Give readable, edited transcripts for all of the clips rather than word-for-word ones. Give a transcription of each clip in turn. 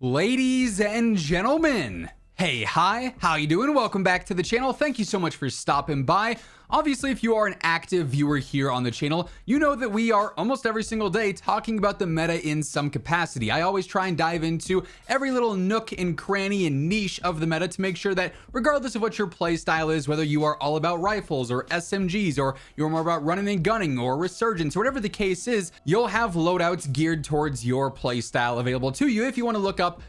Ladies and gentlemen, hey, hi, how you doing? Welcome back to the channel. Thank you so much for stopping by. Obviously, if you are an active viewer here on the channel, you know that we are almost every single day talking about the meta in some capacity. I always try and dive into every little nook and cranny and niche of the meta to make sure that regardless of what your playstyle is, whether you are all about rifles or SMGs, or you're more about running and gunning or resurgence, or whatever the case is, you'll have loadouts geared towards your playstyle available to you if you want to look up,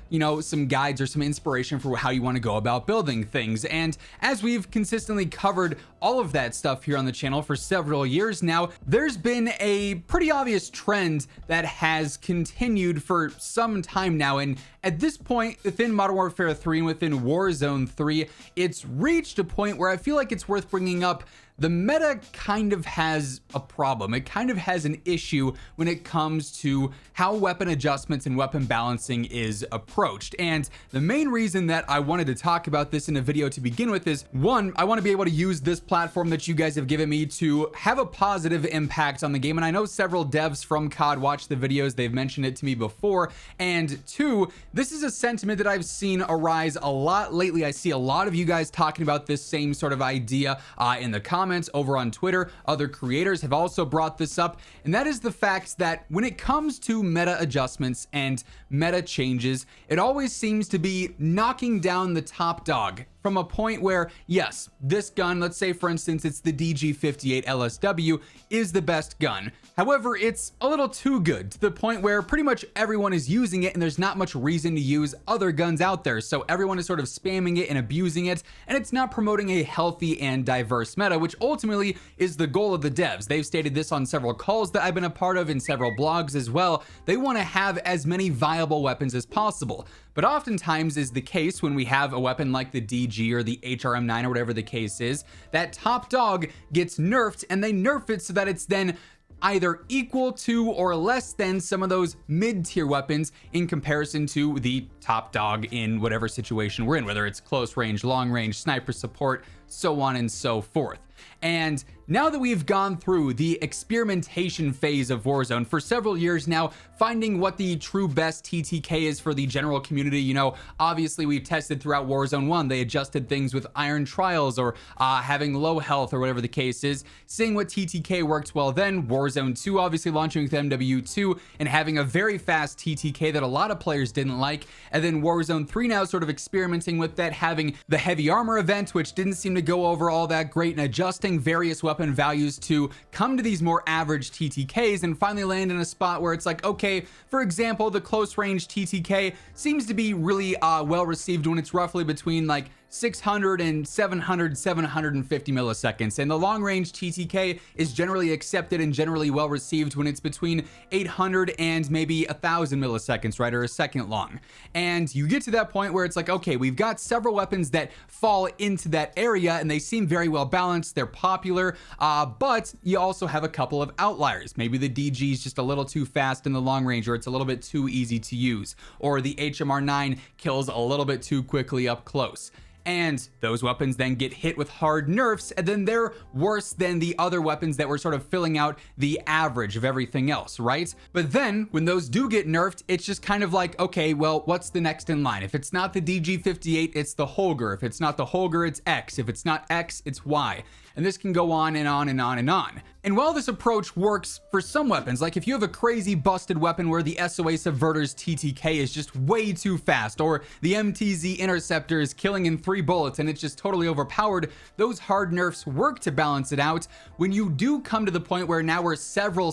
some guides or some inspiration for how you want to go about building things. And as we've consistently covered all of that stuff here on the channel for several years now, there's been a pretty obvious trend that has continued for some time now, and at this point within Modern Warfare 3 and within Warzone 3, it's reached a point where I feel like it's worth bringing up. The meta kind of has a problem. It kind of has an issue when it comes to how weapon adjustments and weapon balancing is approached. And the main reason that I wanted to talk about this in a video to begin with is, one, I want to be able to use this platform that you guys have given me to have a positive impact on the game. And I know several devs from COD watch the videos. They've mentioned it to me before. And two, this is a sentiment that I've seen arise a lot lately. I see a lot of you guys talking about this same sort of idea in the comments over on Twitter. Other creators have also brought this up, and that is the fact that when it comes to meta adjustments and meta changes, it always seems to be knocking down the top dog from a point where, yes, this gun, let's say for instance it's the DG58 LSW, is the best gun. However, it's a little too good to the point where pretty much everyone is using it and there's not much reason to use other guns out there. So everyone is sort of spamming it and abusing it, and it's not promoting a healthy and diverse meta, which ultimately is the goal of the devs. They've stated this on several calls that I've been a part of, in several blogs as well. They want to have as many viable weapons as possible. But oftentimes is the case when we have a weapon like the DG or the HRM9 or whatever the case is, that top dog gets nerfed, and they nerf it so that it's then either equal to or less than some of those mid-tier weapons in comparison to the top dog in whatever situation we're in, whether it's close range, long range, sniper support, so on and so forth. And now that we've gone through the experimentation phase of Warzone for several years now, finding what the true best TTK is for the general community, obviously we've tested throughout Warzone 1, they adjusted things with iron trials or having low health or whatever the case is, seeing what TTK worked well then. Warzone 2 obviously launching with MW2 and having a very fast TTK that a lot of players didn't like, and then Warzone 3 now sort of experimenting with that, having the heavy armor event, which didn't seem to go over all that great, and adjusting various weapon values to come to these more average TTKs and finally land in a spot where it's like, okay, for example, the close range TTK seems to be really well received when it's roughly between like 600 and 750 milliseconds, and the long range TTK is generally accepted and generally well received when it's between 800 and maybe 1000 milliseconds, right, or a second long. And you get to that point where it's like, okay, we've got several weapons that fall into that area and they seem very well balanced, they're popular, but you also have a couple of outliers. Maybe the DG is just a little too fast in the long range, or it's a little bit too easy to use, or the HMR9 kills a little bit too quickly up close. And those weapons then get hit with hard nerfs, and then they're worse than the other weapons that were sort of filling out the average of everything else, right? But then when those do get nerfed, it's just kind of like, okay, well, what's the next in line? If it's not the DG58, it's the Holger. If it's not the Holger, it's X. If it's not X, it's Y. And this can go on and on and on and on. And while this approach works for some weapons, like if you have a crazy busted weapon where the SOA Subverter's TTK is just way too fast, or the MTZ Interceptor is killing in 3 bullets and it's just totally overpowered, those hard nerfs work to balance it out. When you do come to the point where now we're several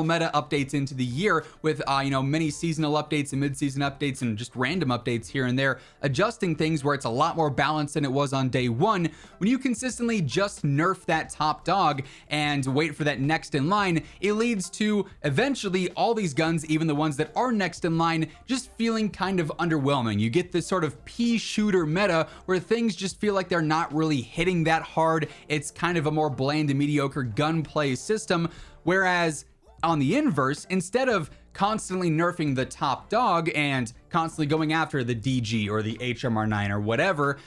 meta updates into the year with many seasonal updates and mid-season updates and just random updates here and there, adjusting things where it's a lot more balanced than it was on day one, when you consistently just nerf that top dog and wait for that next in line, it leads to eventually all these guns, even the ones that are next in line, just feeling kind of underwhelming. You get this sort of pea shooter meta where things just feel like they're not really hitting that hard. It's kind of a more bland and mediocre gunplay system, whereas on the inverse, instead of constantly nerfing the top dog and constantly going after the DG or the HMR9 or whatever,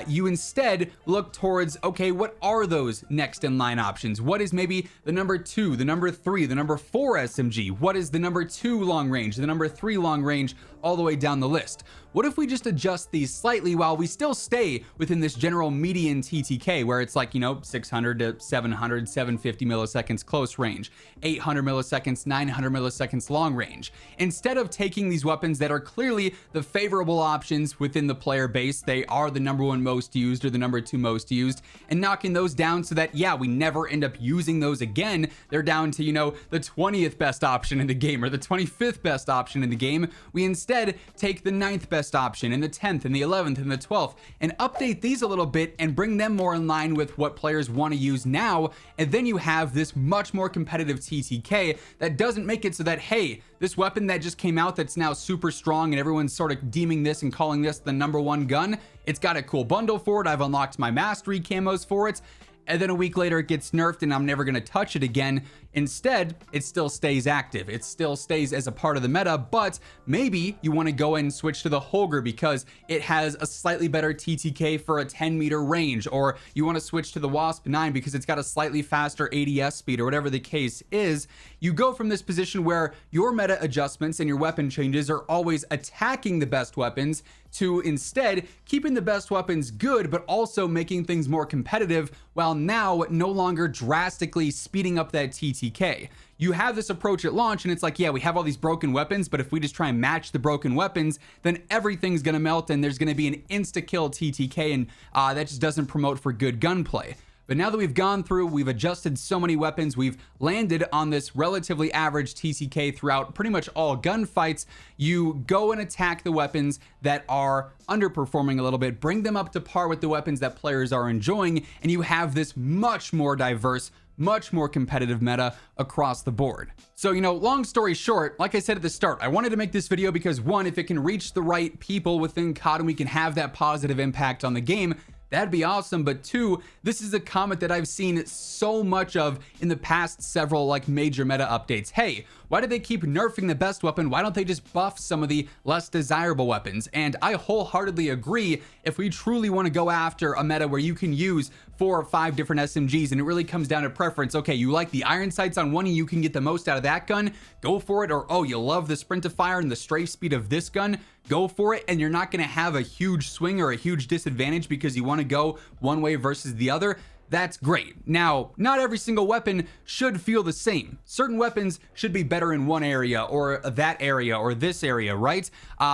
you instead look towards, okay, what are those next in line options? What is maybe the number 2, the number 3, the number 4 SMG? What is the number 2 long range, the number 3 long range, all the way down the list? What if we just adjust these slightly while we still stay within this general median TTK where it's like, you know, 600 to 700, 750 milliseconds close range, 800 milliseconds, 900 milliseconds long range? Instead of taking these weapons that are clearly the favorable options within the player base, they are the number 1 most used or the number 2 most used, and knocking those down so that, yeah, we never end up using those again. They're down to, you know, the 20th best option in the game or the 25th best option in the game. We instead take the 9th best option and the 10th and the 11th and the 12th and update these a little bit and bring them more in line with what players want to use now. And then you have this much more competitive TTK that doesn't make it so that, hey, this weapon that just came out that's now super strong and everyone's sort of deeming this and calling this the number 1 gun, it's got a cool bundle for it, I've unlocked my mastery camos for it, and then a week later it gets nerfed and I'm never going to touch it again. Instead, it still stays active. It still stays as a part of the meta, but maybe you want to go and switch to the Holger because it has a slightly better TTK for a 10-meter range, or you want to switch to the Wasp 9 because it's got a slightly faster ADS speed, or whatever the case is. You go from this position where your meta adjustments and your weapon changes are always attacking the best weapons to instead keeping the best weapons good, but also making things more competitive, while now no longer drastically speeding up that TTK. You have this approach at launch and it's like, yeah, we have all these broken weapons, but if we just try and match the broken weapons, then everything's gonna melt and there's gonna be an insta-kill TTK, and that just doesn't promote for good gunplay. But now that we've gone through, we've adjusted so many weapons, we've landed on this relatively average TTK throughout pretty much all gunfights, you go and attack the weapons that are underperforming a little bit, bring them up to par with the weapons that players are enjoying, and you have this much more diverse, much more competitive meta across the board. So, you know, long story short, like I said at the start, I wanted to make this video because, one, if it can reach the right people within COD and we can have that positive impact on the game, that'd be awesome. But 2, this is a comment that I've seen so much of in the past several like major meta updates. Hey, why do they keep nerfing the best weapon? Why don't they just buff some of the less desirable weapons? And I wholeheartedly agree. If we truly want to go after a meta where you can use 4 or 5 different SMGs and it really comes down to preference, okay, you like the iron sights on one and you can get the most out of that gun, go for it. Or, oh, you love the sprint to fire and the strafe speed of this gun, go for it. And you're not going to have a huge swing or a huge disadvantage because you want to go one way versus the other. That's great. Now, not every single weapon should feel the same. Certain weapons should be better in one area or that area or this area, right?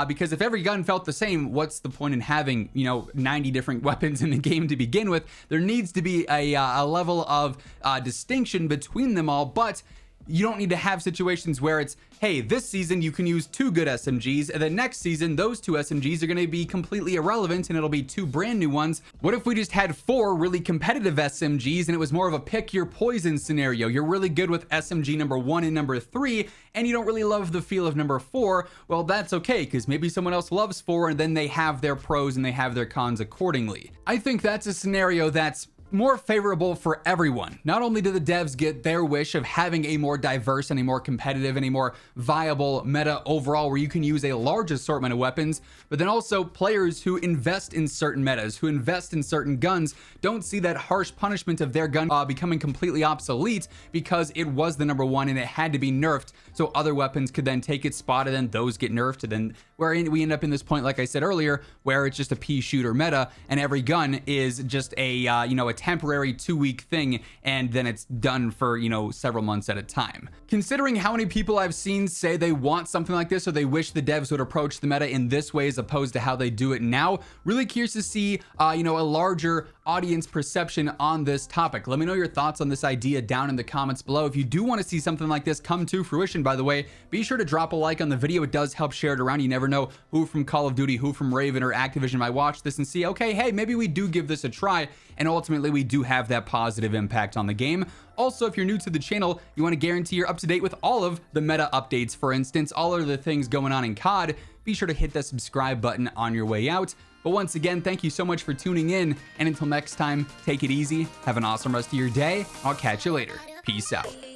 Because if every gun felt the same, what's the point in having, you know, 90 different weapons in the game to begin with? There needs to be a level of distinction between them all, but you don't need to have situations where it's, hey, this season you can use 2 good SMGs, and then next season those 2 SMGs are going to be completely irrelevant and it'll be 2 brand new ones. What if we just had 4 really competitive SMGs and it was more of a pick your poison scenario? You're really good with SMG number 1 and number 3 and you don't really love the feel of number 4. Well, that's okay, because maybe someone else loves 4 and then they have their pros and they have their cons accordingly. I think that's a scenario that's more favorable for everyone. Not only do the devs get their wish of having a more diverse and a more competitive and a more viable meta overall where you can use a large assortment of weapons, but then also players who invest in certain metas, who invest in certain guns, don't see that harsh punishment of their gun becoming completely obsolete because it was the number 1 and it had to be nerfed so other weapons could then take its spot and then those get nerfed, and then where we end up in this point, like I said earlier, where it's just a pea shooter meta and every gun is just a you know, a temporary 2-week thing and then it's done for, you know, several months at a time. Considering how many people I've seen say they want something like this or they wish the devs would approach the meta in this way as opposed to how they do it now, really curious to see you know, a larger audience perception on this topic. Let me know your thoughts on this idea down in the comments below. If you do want to see something like this come to fruition, by the way, be sure to drop a like on the video. It does help share it around. You never know who from Call of Duty, who from Raven or Activision might watch this and see, okay, hey, maybe we do give this a try and ultimately we do have that positive impact on the game. Also, if you're new to the channel, you want to guarantee you're up to date with all of the meta updates, for instance, all of the things going on in COD, be sure to hit the subscribe button on your way out. But once again, thank you so much for tuning in, and until next time, take it easy, have an awesome rest of your day. I'll catch you later. Peace out.